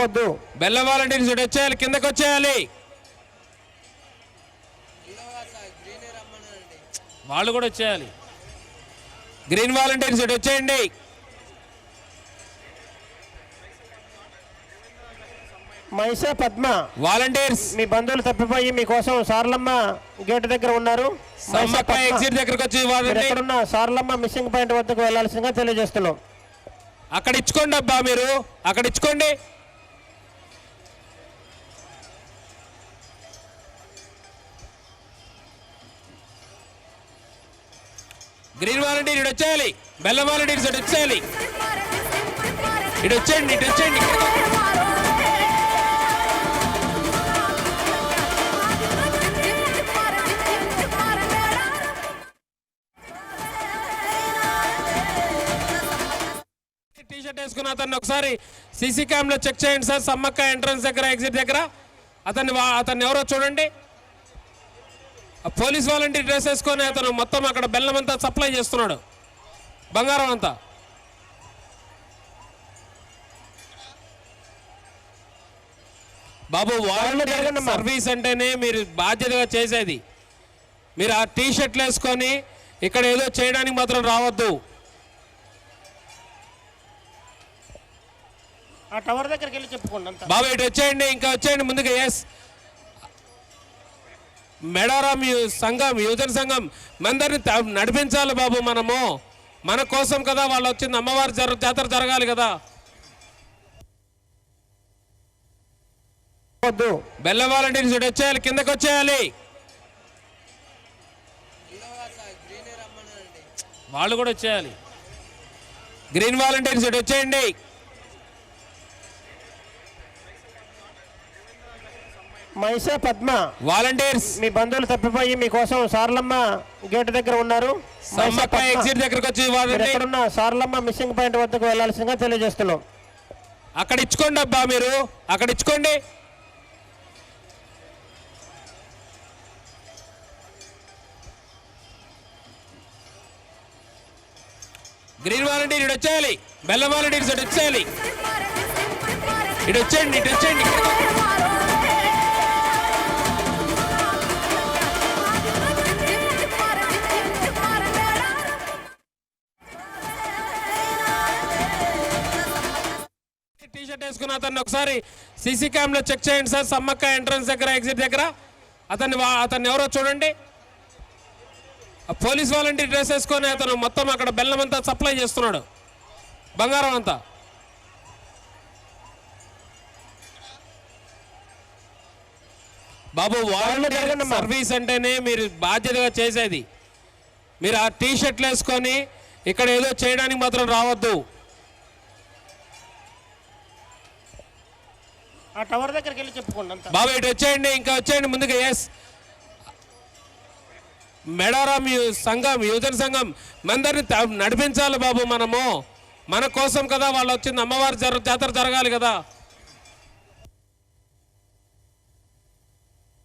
బెల్ల వాలంటీర్స్ వచ్చేయాలి, కిందకి వచ్చేయాలి. వాళ్ళు కూడా వచ్చేయాలి. గ్రీన్ వాలంటీర్స్ వచ్చేయండి. మైసా పద్మ వాలంటీర్స్ మీ బంధువులు తప్పిపోయి మీకోసం సార్లమ్మ గేట్ దగ్గర ఉన్నారు. ఎగ్జిట్ దగ్గరకు వచ్చి ఎక్కడున్న సార్లమ్మ మిస్సింగ్ పాయింట్ వద్దకు వెళ్లాల్సిందిగా తెలియజేస్తున్నాం. అక్కడ ఇచ్చుకోండి అబ్బా, మీరు అక్కడ ఇచ్చుకోండి. గ్రీన్ వాలంటీర్ ఇటు వచ్చేయాలి, బెల్ల వాలంటీర్స్ ఇటు వచ్చేయాలి. ఇటు వచ్చేయండి, ఇటు వచ్చేయండి. టీషర్ట్ వేసుకున్న అతన్ని ఒకసారి సీసీ క్యామ్ లో చెక్ చేయండి సార్. సమ్మక్క ఎంట్రన్స్ దగ్గర ఎగ్జిట్ దగ్గర అతన్ని ఎవరో చూడండి. పోలీస్ వాలంటీర్ డ్రెస్ వేసుకొని అతను మొత్తం అక్కడ బెల్లం అంతా సప్లై చేస్తున్నాడు, బంగారం అంతా. బాబు వాలంటీర్ సర్వీస్ అంటేనే మీరు బాధ్యతగా చేసేది. మీరు ఆ టీషర్ట్లు వేసుకొని ఇక్కడ ఏదో చేయడానికి మాత్రం రావద్దు. ఆ టవర్ దగ్గరికి వెళ్ళి చెప్పుకోండి. బాబు ఇటు వచ్చేయండి, ఇంకా వచ్చేయండి ముందుకు. ఎస్, మేడారం సంఘం, యువజన సంఘం మందరిని నడిపించాలి బాబు. మనము మన కోసం కదా వాళ్ళు వచ్చింది. అమ్మవారి జాతర జరగాలి కదా. బెల్ల వాలంటీర్స్ ఇటు వచ్చేయాలి, కిందకి వచ్చేయాలి. వాళ్ళు కూడా వచ్చేయాలి. గ్రీన్ వాలంటీర్స్ ఇటు వచ్చేయండి. మైసా పద్మ వాలంటీర్స్ మీ బంధువులు తప్పిపోయి మీకోసం సార్లమ్మ గేట్ దగ్గర ఉన్నారు. ఎగ్జిట్ దగ్గరకు వచ్చి ఎక్కడున్న సార్లమ్మ మిస్సింగ్ పాయింట్ వద్దకు వెళ్లాల్సిందిగా తెలియజేస్తున్నాం. అక్కడ ఇచ్చుకోండి అబ్బా, మీరు అక్కడ ఇచ్చుకోండి. గ్రీన్ వాలంటీర్ ఇటు వచ్చేయాలి, బెల్ల వాలంటీర్స్ ఇటు వచ్చేయాలి. ఇటు వచ్చేయండి, ఇటు వచ్చేయండి. టీషర్ట్ వేసుకున్న అతన్ని ఒకసారి సీసీ క్యామ్ లో చెక్ చేయండి సార్. సమ్మక్క ఎంట్రన్స్ దగ్గర ఎగ్జిట్ దగ్గర అతన్ని ఎవరో చూడండి. పోలీస్ వాలంటీర్ డ్రెస్ వేసుకొని అతను మొత్తం అక్కడ బెల్లం అంతా సప్లై చేస్తున్నాడు, బంగారం అంతా. బాబు వాలంటీర్ సర్వీస్ అంటేనే మీరు బాధ్యతగా చేసేది. మీరు ఆ టీషర్ట్లు వేసుకొని ఇక్కడ ఏదో చేయడానికి మాత్రం రావద్దు. ఆ టవర్ దగ్గరికి వెళ్ళి చెప్పుకోండి. బాబు ఇటు వచ్చేయండి, ఇంకా వచ్చేయండి ముందుకు. ఎస్, మేడారం సంఘం, యువజన సంఘం మందరిని నడిపించాలి బాబు. మనము మన కోసం కదా వాళ్ళు వచ్చింది. అమ్మవారి జాతర జరగాలి కదా.